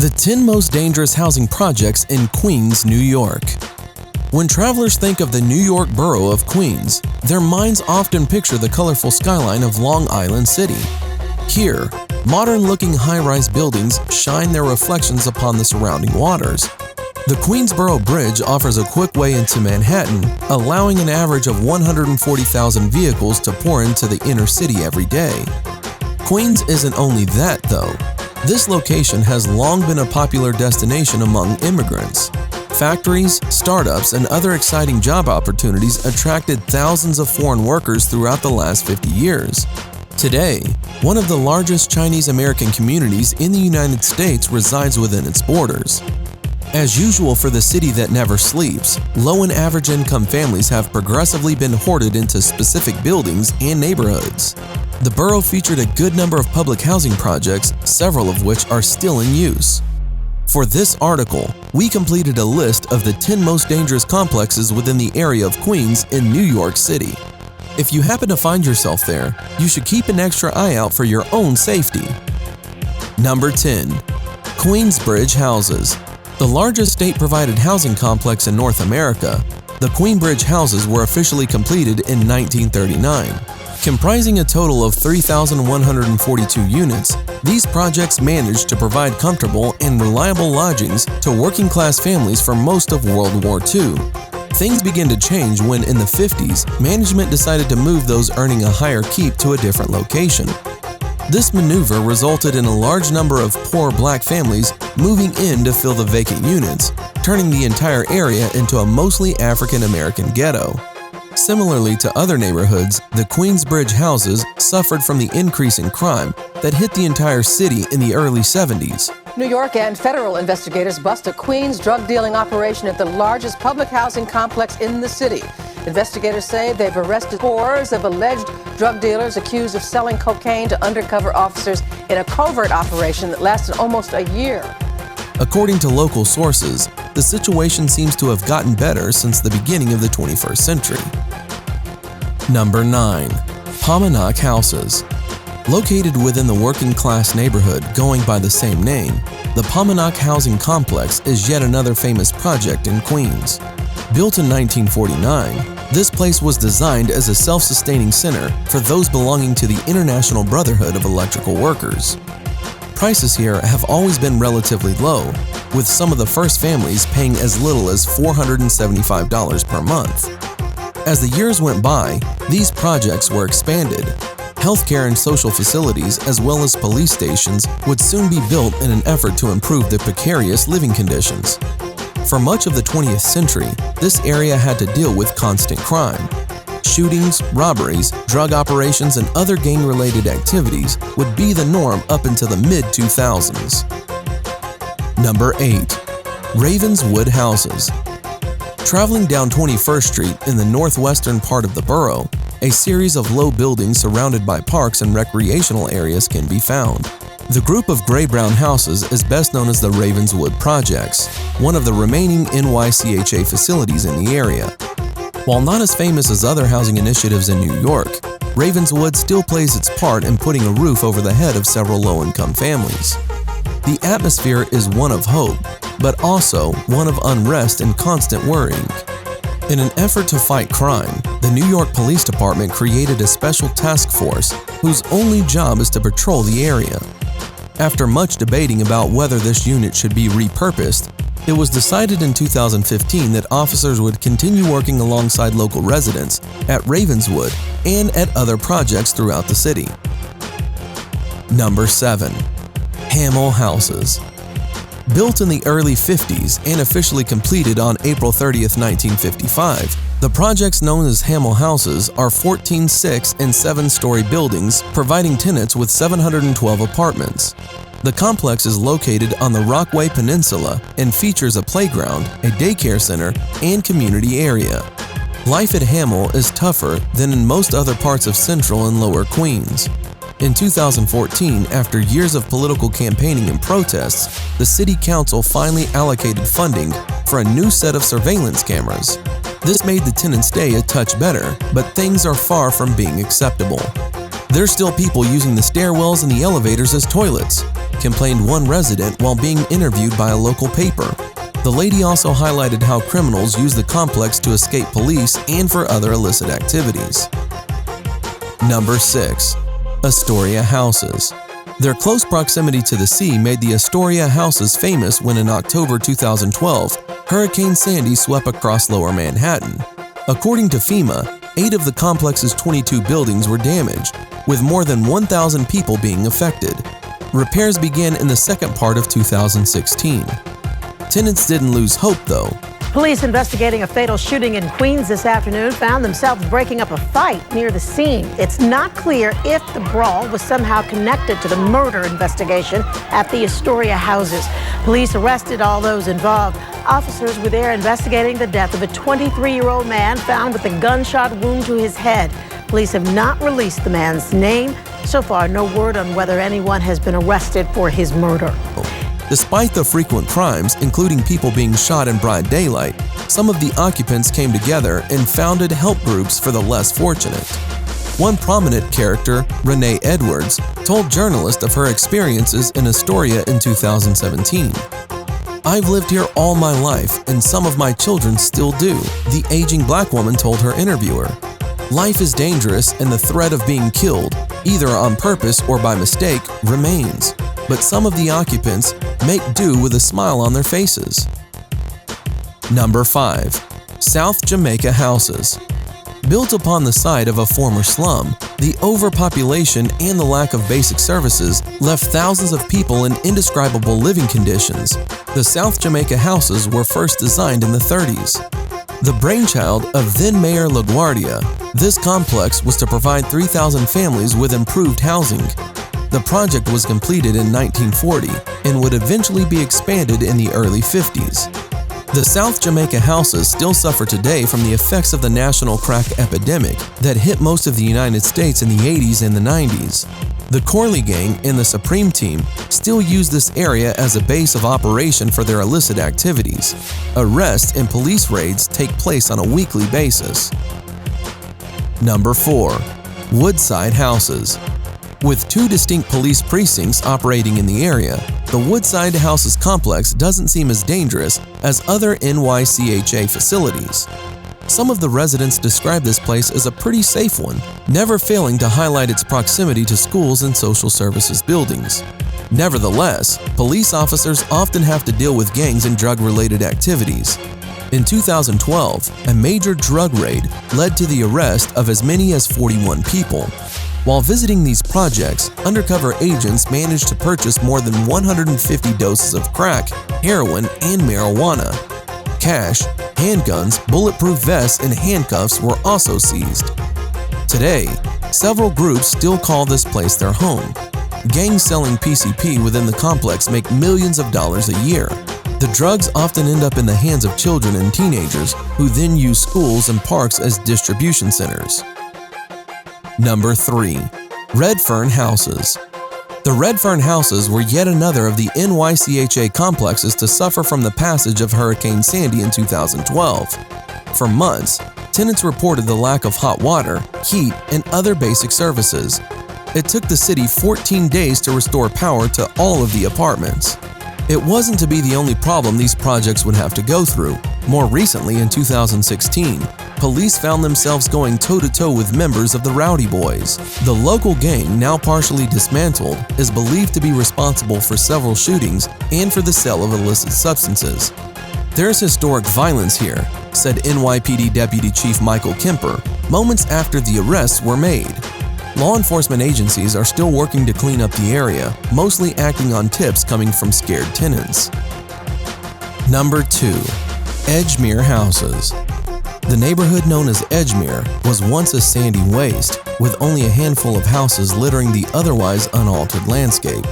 The 10 most dangerous housing projects in Queens, New York. When travelers think of the New York borough of Queens, their minds often picture the colorful skyline of Long Island City. Here, modern-looking high-rise buildings shine their reflections upon the surrounding waters. The Queensboro Bridge offers a quick way into Manhattan, allowing an average of 140,000 vehicles to pour into the inner city every day. Queens isn't only that, though. This location has long been a popular destination among immigrants. Factories, startups, and other exciting job opportunities attracted thousands of foreign workers throughout the last 50 years. Today, one of the largest Chinese American communities in the United States resides within its borders. As usual for the city that never sleeps, low and average income families have progressively been hoarded into specific buildings and neighborhoods. The borough featured a good number of public housing projects, several of which are still in use. For this article, we completed a list of the 10 most dangerous complexes within the area of Queens in New York City. If you happen to find yourself there, you should keep an extra eye out for your own safety. Number 10. Queensbridge Houses. The largest state-provided housing complex in North America, the Queensbridge Houses were officially completed in 1939. Comprising a total of 3,142 units, these projects managed to provide comfortable and reliable lodgings to working-class families for most of World War II. Things began to change when, in the 50s, management decided to move those earning a higher keep to a different location. This maneuver resulted in a large number of poor black families moving in to fill the vacant units, turning the entire area into a mostly African-American ghetto. Similarly to other neighborhoods, the Queensbridge Houses suffered from the increase in crime that hit the entire city in the early 70s. New York and federal investigators bust a Queens drug dealing operation at the largest public housing complex in the city. Investigators say they've arrested scores of alleged drug dealers accused of selling cocaine to undercover officers in a covert operation that lasted almost a year. According to local sources, the situation seems to have gotten better since the beginning of the 21st century. Number 9. Palma Houses. Located within the working-class neighborhood going by the same name, the Palma housing complex is yet another famous project in Queens. Built in 1949, this place was designed as a self-sustaining center for those belonging to the International Brotherhood of Electrical Workers. Prices here have always been relatively low, with some of the first families paying as little as $475 per month. As the years went by, these projects were expanded. Healthcare and social facilities, as well as police stations, would soon be built in an effort to improve the precarious living conditions. For much of the 20th century, this area had to deal with constant crime. Shootings, robberies, drug operations, and other gang-related activities would be the norm up until the mid-2000s. Number 8. Ravenswood Houses. Traveling down 21st Street in the northwestern part of the borough, a series of low buildings surrounded by parks and recreational areas can be found. The group of gray-brown houses is best known as the Ravenswood Projects, one of the remaining NYCHA facilities in the area. While not as famous as other housing initiatives in New York, Ravenswood still plays its part in putting a roof over the head of several low-income families. The atmosphere is one of hope, but also one of unrest and constant worrying. In an effort to fight crime, the New York Police Department created a special task force whose only job is to patrol the area. After much debating about whether this unit should be repurposed, it was decided in 2015 that officers would continue working alongside local residents at Ravenswood and at other projects throughout the city. Number 7. Hamel Houses. Built in the early 50s and officially completed on April 30, 1955, the projects known as Hamel Houses are 14 6- and 7-story buildings providing tenants with 712 apartments. The complex is located on the Rockaway Peninsula and features a playground, a daycare center, and community area. Life at Hamel is tougher than in most other parts of Central and Lower Queens. In 2014, after years of political campaigning and protests, the City Council finally allocated funding for a new set of surveillance cameras. This made the tenant's day a touch better, but things are far from being acceptable. There's still people using the stairwells and the elevators as toilets. complained one resident while being interviewed by a local paper. The lady also highlighted how criminals use the complex to escape police and for other illicit activities. Number 6. Astoria Houses. Their close proximity to the sea made the Astoria Houses famous when in October 2012, Hurricane Sandy swept across Lower Manhattan. According to FEMA, 8 of the complex's 22 buildings were damaged, with more than 1,000 people being affected. Repairs began in the second part of 2016. Tenants didn't lose hope, though. Police investigating a fatal shooting in Queens this afternoon found themselves breaking up a fight near the scene. It's not clear if the brawl was somehow connected to the murder investigation at the Astoria Houses. Police arrested all those involved. Officers were there investigating the death of a 23-year-old man found with a gunshot wound to his head. Police have not released the man's name. So far, no word on whether anyone has been arrested for his murder. Despite the frequent crimes, including people being shot in broad daylight, some of the occupants came together and founded help groups for the less fortunate. One prominent character, Renee Edwards, told journalists of her experiences in Astoria in 2017. "I've lived here all my life, and some of my children still do," the aging black woman told her interviewer. "Life is dangerous, and the threat of being killed, either on purpose or by mistake, remains. But some of the occupants make do with a smile on their faces." Number 5. South Jamaica Houses. Built upon the site of a former slum, the overpopulation and the lack of basic services left thousands of people in indescribable living conditions. The South Jamaica Houses were first designed in the 30s. The brainchild of then-Mayor LaGuardia, this complex was to provide 3,000 families with improved housing. The project was completed in 1940 and would eventually be expanded in the early 50s. The South Jamaica Houses still suffer today from the effects of the national crack epidemic that hit most of the United States in the 80s and the 90s. The Corley Gang and the Supreme Team still use this area as a base of operation for their illicit activities. Arrests and police raids take place on a weekly basis. Number 4. Woodside Houses. With 2 distinct police precincts operating in the area, the Woodside Houses complex doesn't seem as dangerous as other NYCHA facilities. Some of the residents describe this place as a pretty safe one, never failing to highlight its proximity to schools and social services buildings. Nevertheless, police officers often have to deal with gangs and drug-related activities. In 2012, a major drug raid led to the arrest of as many as 41 people. While visiting these projects, undercover agents managed to purchase more than 150 doses of crack, heroin, and marijuana. Cash, handguns, bulletproof vests, and handcuffs were also seized. Today, several groups still call this place their home. Gangs selling PCP within the complex make millions of dollars a year. The drugs often end up in the hands of children and teenagers who then use schools and parks as distribution centers. Number 3. Redfern Houses. The Redfern Houses were yet another of the NYCHA complexes to suffer from the passage of Hurricane Sandy in 2012. For months, tenants reported the lack of hot water, heat, and other basic services. It took the city 14 days to restore power to all of the apartments. It wasn't to be the only problem these projects would have to go through. More recently, in 2016, police found themselves going toe-to-toe with members of the Rowdy Boys. The local gang, now partially dismantled, is believed to be responsible for several shootings and for the sale of illicit substances. "There's historic violence here," said NYPD Deputy Chief Michael Kemper, moments after the arrests were made. Law enforcement agencies are still working to clean up the area, mostly acting on tips coming from scared tenants. Number 2. Edgemere Houses. The neighborhood known as Edgemere was once a sandy waste, with only a handful of houses littering the otherwise unaltered landscape.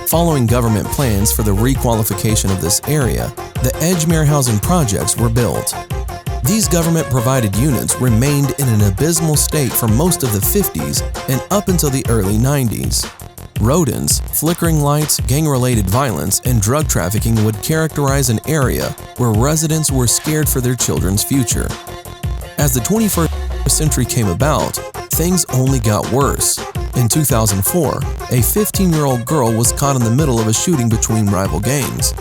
Following government plans for the requalification of this area, the Edgemere housing projects were built. These government-provided units remained in an abysmal state for most of the 50s and up until the early 90s. Rodents, flickering lights, gang-related violence, and drug trafficking would characterize an area where residents were scared for their children's future. As the 21st century came about, things only got worse. In 2004, a 15-year-old girl was caught in the middle of a shooting between rival gangs.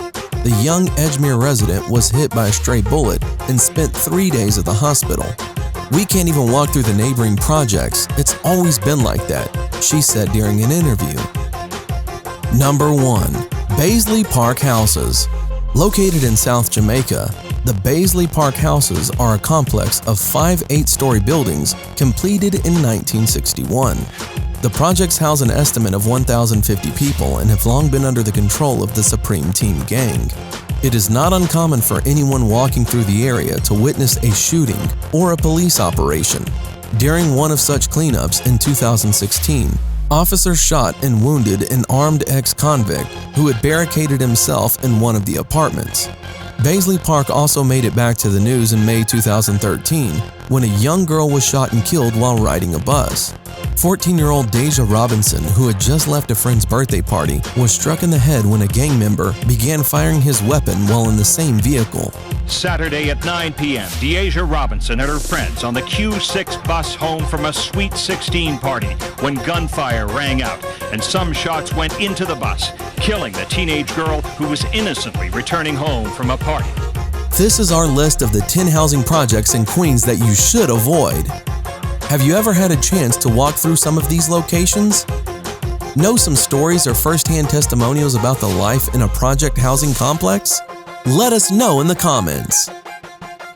The young Edgemere resident was hit by a stray bullet and spent 3 days at the hospital. "We can't even walk through the neighboring projects. It's always been like that," she said during an interview. Number 1. Paisley Park Houses. Located in South Jamaica, the Paisley Park Houses are a complex of 5 8-story buildings completed in 1961. The projects house an estimate of 1,050 people and have long been under the control of the Supreme Team gang. It is not uncommon for anyone walking through the area to witness a shooting or a police operation. During one of such cleanups in 2016, officers shot and wounded an armed ex-convict who had barricaded himself in one of the apartments. Paisley Park also made it back to the news in May 2013 when a young girl was shot and killed while riding a bus. 14-year-old Deja Robinson, who had just left a friend's birthday party, was struck in the head when a gang member began firing his weapon while in the same vehicle. Saturday at 9 p.m., Deja Robinson and her friends on the Q6 bus home from a Sweet 16 party when gunfire rang out and some shots went into the bus, killing the teenage girl who was innocently returning home from a party. This is our list of the 10 housing projects in Queens that you should avoid. Have you ever had a chance to walk through some of these locations? Know some stories or first-hand testimonials about the life in a project housing complex? Let us know in the comments.